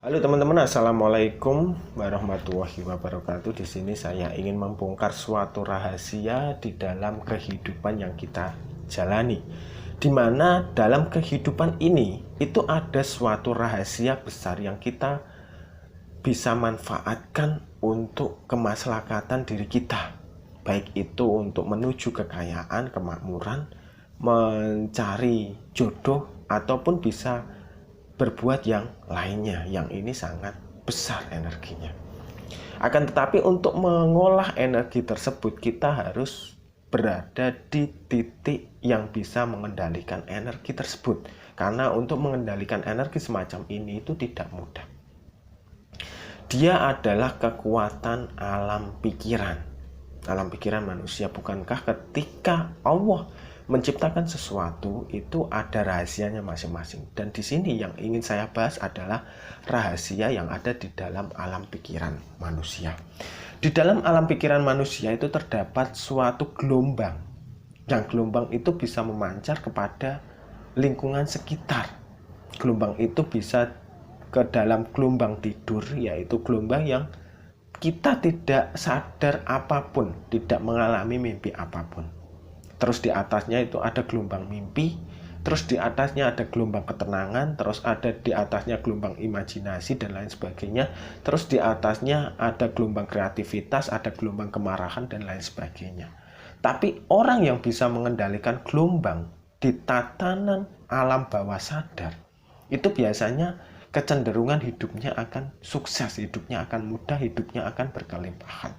Halo teman-teman, assalamualaikum warahmatullahi wabarakatuh. Di sini saya ingin membongkar suatu rahasia di dalam kehidupan yang kita jalani. Di mana dalam kehidupan ini itu ada suatu rahasia besar yang kita bisa manfaatkan untuk kemaslahatan diri kita. Baik itu untuk menuju kekayaan, kemakmuran, mencari jodoh, ataupun bisa berbuat yang lainnya, yang ini sangat besar energinya. Akan tetapi untuk mengolah energi tersebut kita harus berada di titik yang bisa mengendalikan energi tersebut. Karena untuk mengendalikan energi semacam ini itu tidak mudah. Dia adalah kekuatan alam pikiran. Alam pikiran manusia. Bukankah ketika Allah menciptakan sesuatu itu ada rahasianya masing-masing. Dan di sini yang ingin saya bahas adalah rahasia yang ada di dalam alam pikiran manusia. Di dalam alam pikiran manusia itu terdapat suatu gelombang. Yang gelombang itu bisa memancar kepada lingkungan sekitar. Gelombang itu bisa ke dalam gelombang tidur, yaitu gelombang yang kita tidak sadar apapun, tidak mengalami mimpi apapun. Terus di atasnya itu ada gelombang mimpi, terus di atasnya ada gelombang ketenangan, terus ada di atasnya gelombang imajinasi dan lain sebagainya, terus di atasnya ada gelombang kreativitas, ada gelombang kemarahan dan lain sebagainya. Tapi orang yang bisa mengendalikan gelombang di tatanan alam bawah sadar, itu biasanya kecenderungan hidupnya akan sukses, hidupnya akan mudah, hidupnya akan berkelimpahan.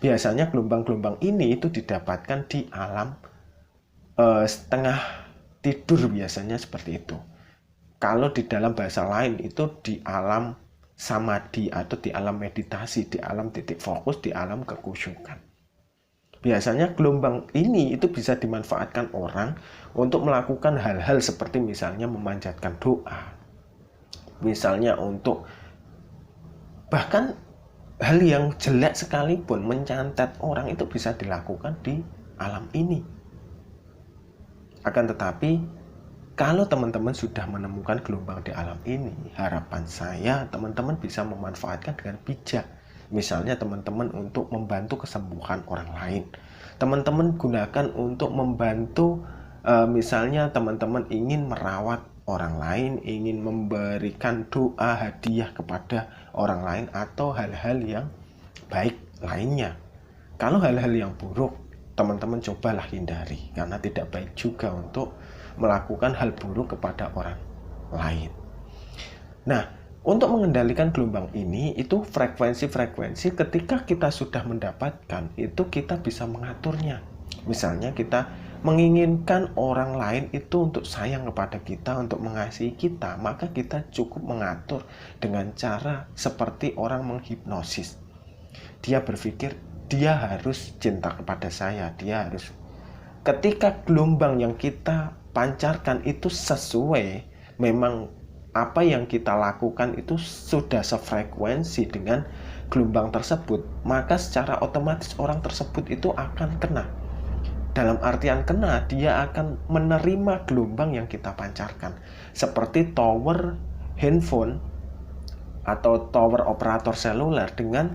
Biasanya gelombang-gelombang ini itu didapatkan di alam setengah tidur, biasanya seperti itu. Kalau di dalam bahasa lain itu di alam samadhi atau di alam meditasi, di alam titik fokus, di alam kekusyukan. Biasanya gelombang ini itu bisa dimanfaatkan orang untuk melakukan hal-hal seperti misalnya memanjatkan doa, misalnya untuk bahkan hal yang jelek sekalipun, mencantet orang, itu bisa dilakukan di alam ini. Akan tetapi kalau teman-teman sudah menemukan gelombang di alam ini, harapan saya teman-teman bisa memanfaatkan dengan bijak. Misalnya teman-teman untuk membantu kesembuhan orang lain, teman-teman gunakan untuk membantu, misalnya teman-teman ingin merawat orang lain, ingin memberikan doa, hadiah kepada orang lain, atau hal-hal yang baik lainnya. Kalau hal-hal yang buruk, teman-teman cobalah hindari, karena tidak baik juga untuk melakukan hal buruk kepada orang lain. Nah, untuk mengendalikan gelombang ini, itu frekuensi-frekuensi ketika kita sudah mendapatkan, itu kita bisa mengaturnya. Misalnya kita menginginkan orang lain itu untuk sayang kepada kita, untuk mengasihi kita, maka kita cukup mengatur dengan cara seperti orang menghipnosis. Dia berpikir, dia harus cinta kepada saya, dia harus. Ketika gelombang yang kita pancarkan itu sesuai, memang apa yang kita lakukan itu sudah sefrekuensi dengan gelombang tersebut, maka secara otomatis orang tersebut itu akan kena. Dalam artian kena, dia akan menerima gelombang yang kita pancarkan. Seperti tower handphone atau tower operator seluler dengan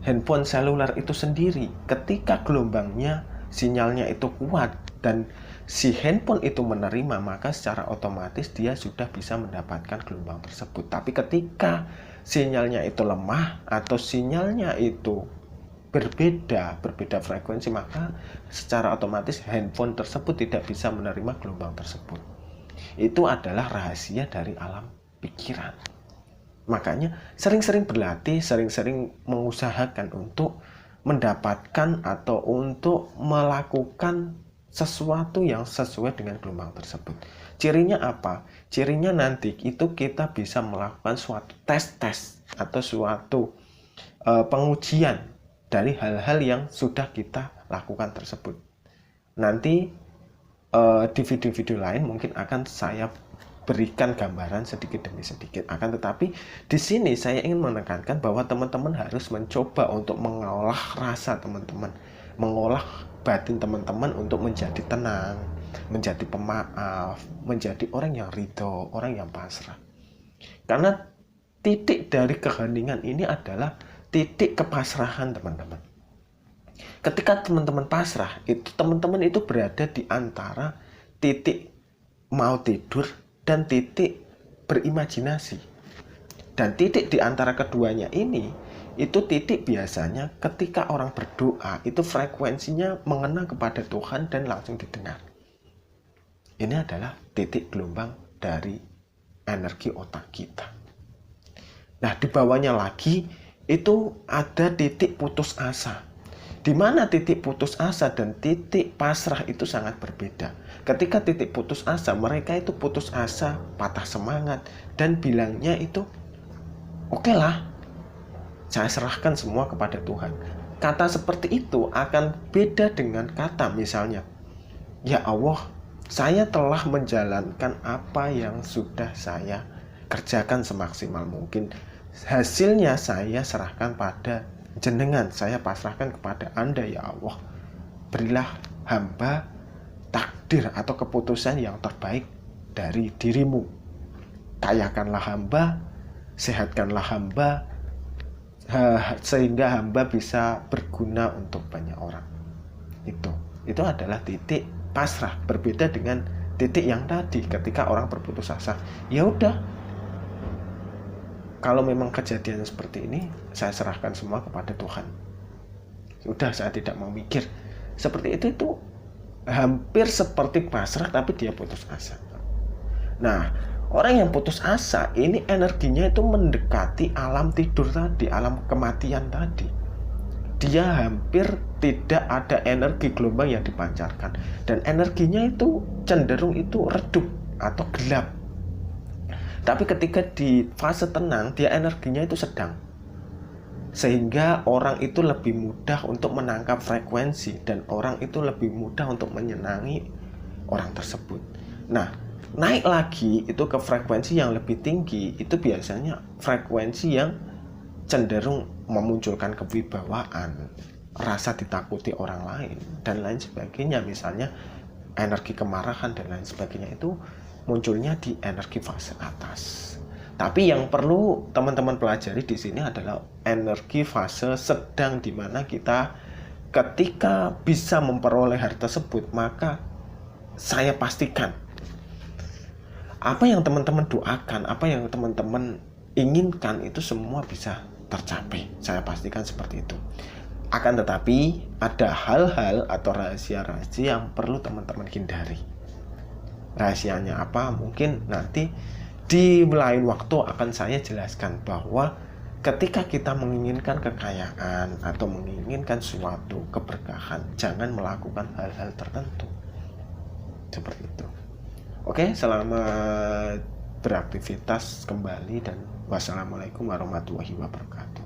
handphone seluler itu sendiri. Ketika gelombangnya, sinyalnya itu kuat dan si handphone itu menerima, maka secara otomatis dia sudah bisa mendapatkan gelombang tersebut. Tapi ketika sinyalnya itu lemah atau sinyalnya itu berbeda frekuensi, maka secara otomatis handphone tersebut tidak bisa menerima gelombang tersebut. Itu adalah rahasia dari alam pikiran. Makanya sering-sering berlatih, sering-sering mengusahakan untuk mendapatkan atau untuk melakukan sesuatu yang sesuai dengan gelombang tersebut. Cirinya apa? Cirinya nanti itu kita bisa melakukan suatu tes atau suatu pengujian dari hal-hal yang sudah kita lakukan tersebut. Nanti di video-video lain mungkin akan saya berikan gambaran sedikit demi sedikit. Akan tetapi di sini saya ingin menekankan bahwa teman-teman harus mencoba untuk mengolah rasa teman-teman, mengolah batin teman-teman untuk menjadi tenang, menjadi pemaaf, menjadi orang yang ridho, orang yang pasrah. Karena titik dari keheningan ini adalah titik kepasrahan, teman-teman. Ketika teman-teman pasrah, itu teman-teman itu berada di antara titik mau tidur dan titik berimajinasi. Dan titik di antara keduanya ini, itu titik biasanya ketika orang berdoa, itu frekuensinya mengena kepada Tuhan dan langsung didengar. Ini adalah titik gelombang dari energi otak kita. Nah, di bawahnya lagi, itu ada titik putus asa. Di mana titik putus asa dan titik pasrah itu sangat berbeda. Ketika titik putus asa, mereka itu putus asa, patah semangat, dan bilangnya itu, oke lah, saya serahkan semua kepada Tuhan. Kata seperti itu akan beda dengan kata misalnya, ya Allah, saya telah menjalankan apa yang sudah saya kerjakan semaksimal mungkin. Hasilnya saya serahkan pada jenengan, saya pasrahkan kepada Anda ya Allah. Berilah hamba takdir atau keputusan yang terbaik dari dirimu. Kayakanlah hamba, sehatkanlah hamba, sehingga hamba bisa berguna untuk banyak orang. Itu adalah titik pasrah, berbeda dengan titik yang tadi ketika orang berputus asa. Ya udah, kalau memang kejadian seperti ini, saya serahkan semua kepada Tuhan. Sudah, saya tidak mau mikir. Seperti itu hampir seperti pasrah, tapi dia putus asa. Nah, orang yang putus asa ini energinya itu mendekati alam tidur tadi, alam kematian tadi. Dia hampir tidak ada energi gelombang yang dipancarkan, dan energinya itu cenderung itu redup atau gelap. Tapi ketika di fase tenang, dia energinya itu sedang. Sehingga orang itu lebih mudah untuk menangkap frekuensi, dan orang itu lebih mudah untuk menyenangi orang tersebut. Nah, naik lagi itu ke frekuensi yang lebih tinggi, itu biasanya frekuensi yang cenderung memunculkan kewibawaan, rasa ditakuti orang lain, dan lain sebagainya. Misalnya energi kemarahan dan lain sebagainya itu munculnya di energi fase atas. Tapi yang perlu teman-teman pelajari di sini adalah energi fase sedang, di mana kita ketika bisa memperoleh hal tersebut, maka saya pastikan apa yang teman-teman doakan, apa yang teman-teman inginkan itu semua bisa tercapai. Saya pastikan seperti itu. Akan tetapi ada hal-hal atau rahasia-rahasia yang perlu teman-teman hindari. Rahasianya apa? Mungkin nanti di lain waktu akan saya jelaskan bahwa ketika kita menginginkan kekayaan atau menginginkan suatu keberkahan, jangan melakukan hal-hal tertentu. Seperti itu. Oke, selamat beraktivitas kembali dan wassalamualaikum warahmatullahi wabarakatuh.